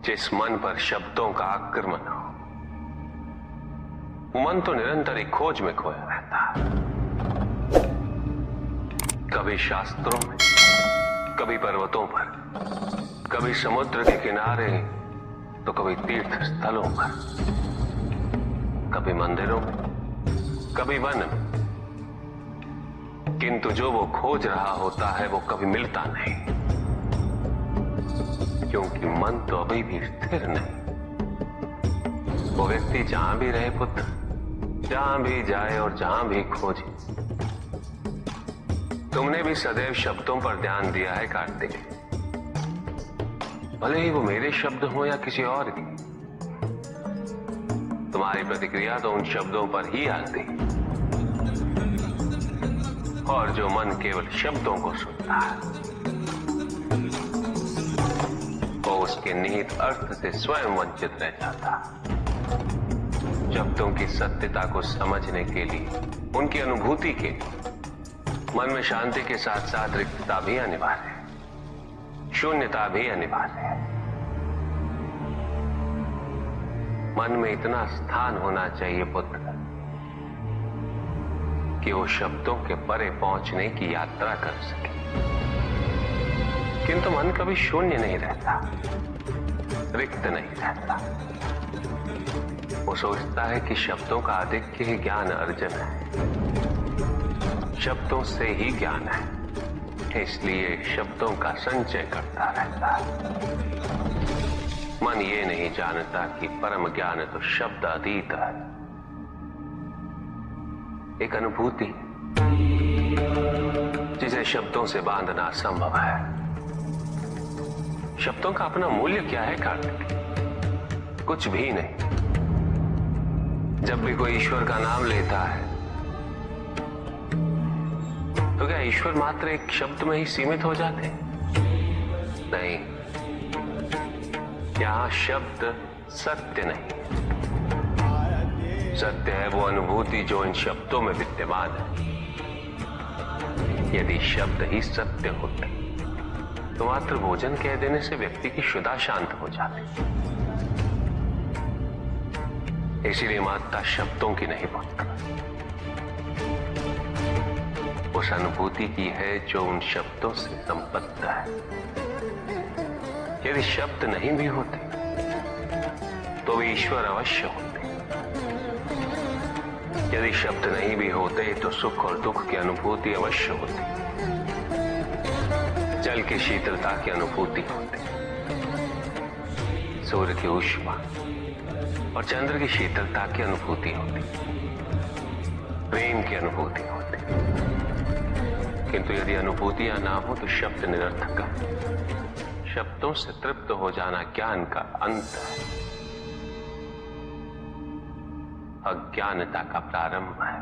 जिस मन पर शब्दों का आक्रमण हो, मन तो निरंतर एक खोज में खोया रहता है। कभी शास्त्रों में, कभी पर्वतों पर, कभी समुद्र के किनारे, तो कभी तीर्थ स्थलों पर, कभी मंदिरों में, कभी वन में। किंतु जो वो खोज रहा होता है वो कभी मिलता नहीं, क्योंकि मन तो अभी भी स्थिर नहीं। वो व्यक्ति जहां भी रहे पुत्र, जहां भी जाए और जहां भी खोजे। तुमने भी सदैव शब्दों पर ध्यान दिया है कार्तिक, भले ही वो मेरे शब्द हो या किसी और की। तुम्हारी प्रतिक्रिया तो उन शब्दों पर ही आती, और जो मन केवल शब्दों को सुनता है वो उसके निहित अर्थ से स्वयं वंचित रह जाता। शब्दों की सत्यता को समझने के लिए, उनकी अनुभूति के लिए मन में शांति के साथ साथ रिक्तता भी अनिवार्य है, शून्यता भी अनिवार्य है। मन में इतना स्थान होना चाहिए पुत्र कि वो शब्दों के परे पहुंचने की यात्रा कर सके। किंतु मन कभी शून्य नहीं रहता, रिक्त नहीं रहता। वो सोचता है कि शब्दों का आधिक्य ही ज्ञान अर्जन है, शब्दों से ही ज्ञान है, इसलिए शब्दों का संचय करता रहता है। मन ये नहीं जानता कि परम ज्ञान तो शब्द अतीत है, एक अनुभूति जिसे शब्दों से बांधना असंभव है। शब्दों का अपना मूल्य क्या है कार्तिक? कुछ भी नहीं। जब भी कोई ईश्वर का नाम लेता है तो क्या ईश्वर मात्र एक शब्द में ही सीमित हो जाते? नहीं, यहां शब्द सत्य नहीं, सत्य है वो अनुभूति जो इन शब्दों में विद्यमान है। यदि शब्द ही सत्य होते तो मात्र भोजन कह देने से व्यक्ति की क्षुधा शांत हो जाती। इसीलिए माता शब्दों की नहीं पुत्र, उस अनुभूति की है जो उन शब्दों से संबद्ध है। यदि शब्द नहीं भी होते तो भी ईश्वर अवश्य होते। यदि शब्द नहीं भी होते तो सुख और दुख की अनुभूति अवश्य होती, जल की शीतलता की अनुभूति होती, सूर्य की ऊष्मा और चंद्र की शीतलता की अनुभूति होती, प्रेम की अनुभूति होती। किंतु यदि अनुभूतियां ना हो तो शब्द निरर्थक है। शब्दों से तृप्त हो जाना ज्ञान का अंत है, अज्ञानता का प्रारंभ है।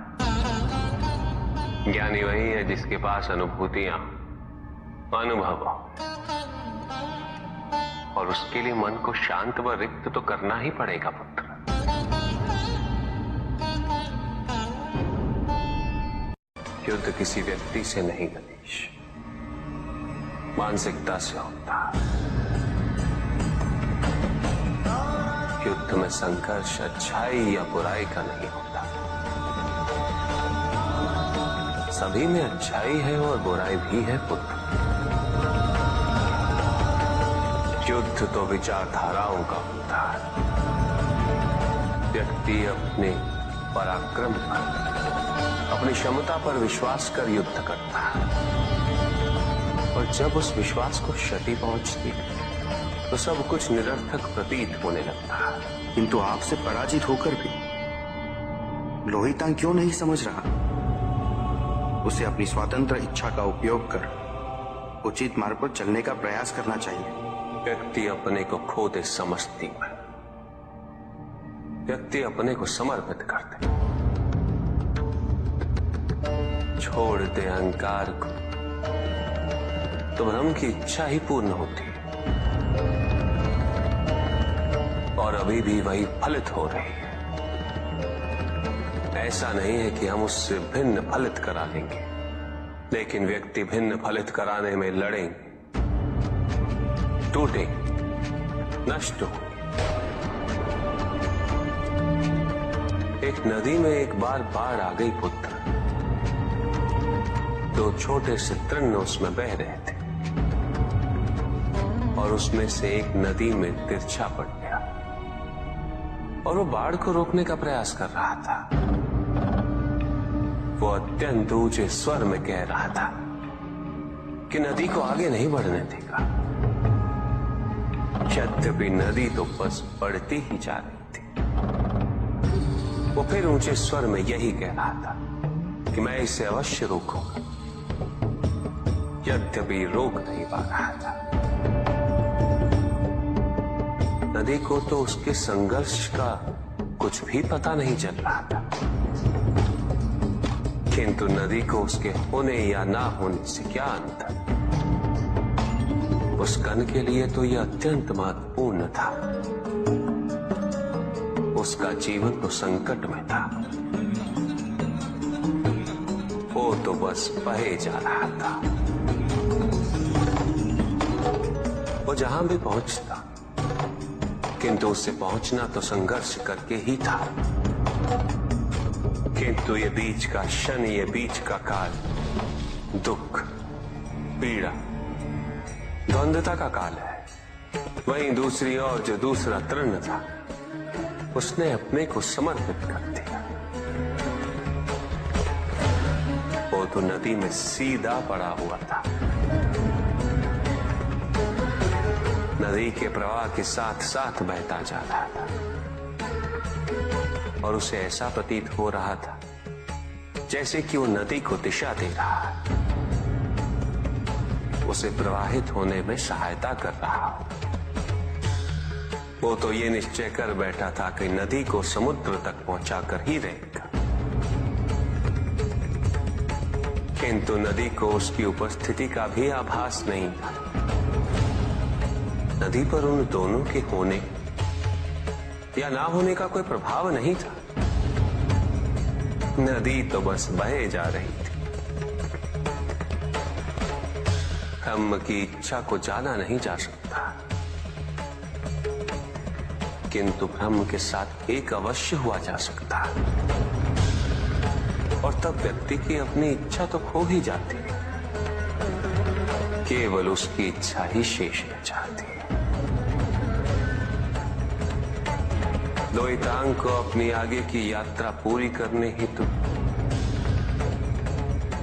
ज्ञानी वही है जिसके पास अनुभूतियां, अनुभव, और उसके लिए मन को शांत व रिक्त तो करना ही पड़ेगा पुत्र। युद्ध किसी व्यक्ति से नहीं गणेश, मानसिकता से होता है। युद्ध में संघर्ष अच्छाई या बुराई का नहीं होता, सभी में अच्छाई है और बुराई भी है पुत्र। युद्ध तो विचारधाराओं का होता है। व्यक्ति अपने पराक्रम पर, अपनी क्षमता पर विश्वास कर युद्ध करता है, और जब उस विश्वास को क्षति पहुंचती तो सब कुछ निरर्थक प्रतीत होने लगता है। किंतु आपसे पराजित होकर भी लोहितांग क्यों नहीं समझ रहा? उसे अपनी स्वतंत्र इच्छा का उपयोग कर उचित मार्ग पर चलने का प्रयास करना चाहिए। व्यक्ति अपने को खो दे समझती है, व्यक्ति अपने को समर्पित कर दे, छोड़ दे अहंकार को, तो ब्रह्म की इच्छा ही पूर्ण होती है, और अभी भी वही फलित हो रही है। ऐसा नहीं है कि हम उससे भिन्न फलित करा लेंगे, लेकिन व्यक्ति भिन्न फलित कराने में लड़ेंगे, टूटेंगे, नष्ट हो। एक नदी में एक बार बाढ़ आ गई पुत्र। दो छोटे से तृण उसमें बह रहे थे और उसमें से एक नदी में तिरछा पड़ गया और वो बाढ़ को रोकने का प्रयास कर रहा था। वो अत्यंत ऊंचे स्वर में कह रहा था कि नदी को आगे नहीं बढ़ने देगा। यद्यपि नदी तो बस बढ़ती ही जा रही थी। वो फिर ऊंचे स्वर में यही कह रहा था कि मैं इसे अवश्य रोकूंगा, यद्यपि रोक नहीं पा रहा था। नदी को तो उसके संघर्ष का कुछ भी पता नहीं चल रहा था, किंतु नदी को उसके होने या ना होने से क्या अंतर। उस कण के लिए तो यह अत्यंत महत्वपूर्ण था। उसका जीवन तो संकट में था। वो तो बस बहे जा रहा था। वो जहां भी पहुंचता, किंतु उससे पहुंचना तो संघर्ष करके ही था। किंतु ये बीच का क्षण, ये बीच का काल दुख, पीड़ा, द्वंद्वता का काल है। वहीं दूसरी ओर जो दूसरा तृण था, उसने अपने को समर्पित कर दिया। वो तो नदी में सीधा पड़ा हुआ था। नदी के प्रवाह के साथ साथ बहता जा रहा था और उसे ऐसा प्रतीत हो रहा था जैसे कि वो नदी को दिशा दे रहा है, उसे प्रवाहित होने में सहायता कर रहा हो। वो तो ये निश्चय कर बैठा था कि नदी को समुद्र तक पहुंचाकर ही रहेगा, किंतु नदी को उसकी उपस्थिति का भी आभास नहीं था। नदी पर उन दोनों के होने या ना होने का कोई प्रभाव नहीं था। नदी तो बस बहे जा रही थी। ब्रह्म की इच्छा को जाना नहीं जा सकता, किंतु ब्रह्म के साथ एक अवश्य हुआ जा सकता, और तब व्यक्ति की अपनी इच्छा तो खो ही जाती है। केवल उसकी इच्छा ही शेष रह जाती है। द्वैतांग को अपनी आगे की यात्रा पूरी करने हेतु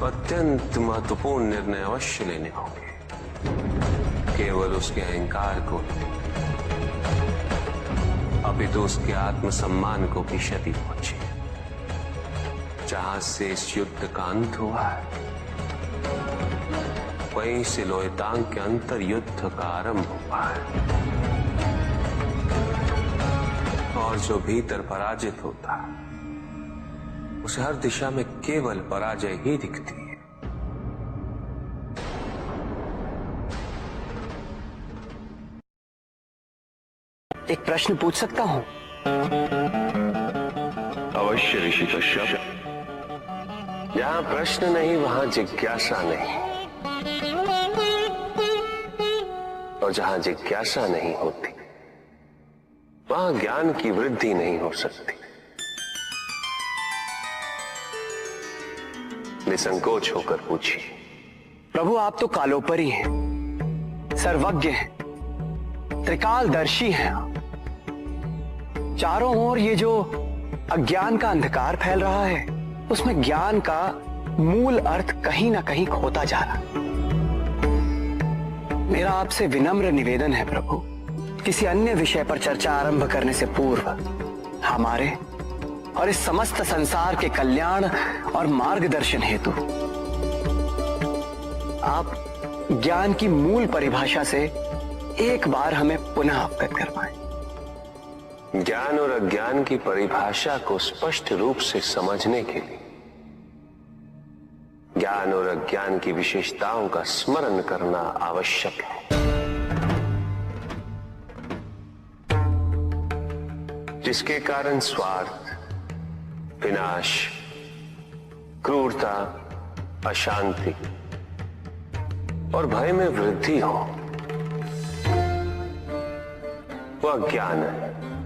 अत्यंत महत्वपूर्ण निर्णय अवश्य लेने होंगे। केवल उसके अहंकार को, अपितु उसके आत्मसम्मान को भी क्षति पहुंची। जहां से इस युद्ध का अंत हुआ है, वहीं से लोहितांग के अंतर युद्ध का आरंभ हुआ है। और जो भीतर पराजित होता, उसे हर दिशा में केवल पराजय ही दिखती है। एक प्रश्न पूछ सकता हूं? अवश्य ऋषि कश्यप। जहां प्रश्न नहीं वहां जिज्ञासा नहीं, और जहां जिज्ञासा नहीं होती वहां ज्ञान की वृद्धि नहीं हो सकती। निसंकोच होकर पूछिए। प्रभु, आप तो कालोपरी हैं, सर्वज्ञ हैं, त्रिकालदर्शी हैं। चारों ओर ये जो अज्ञान का अंधकार फैल रहा है, उसमें ज्ञान का मूल अर्थ कहीं ना कहीं खोता जा रहा। मेरा आपसे विनम्र निवेदन है प्रभु, किसी अन्य विषय पर चर्चा आरंभ करने से पूर्व हमारे और इस समस्त संसार के कल्याण और मार्गदर्शन हेतु आप ज्ञान की मूल परिभाषा से एक बार हमें पुनः अवगत करवाएं। ज्ञान और अज्ञान की परिभाषा को स्पष्ट रूप से समझने के लिए ज्ञान और अज्ञान की विशेषताओं का स्मरण करना आवश्यक है। जिसके कारण स्वार्थ, विनाश, क्रूरता, अशांति और भय में वृद्धि हो। वो अज्ञान है।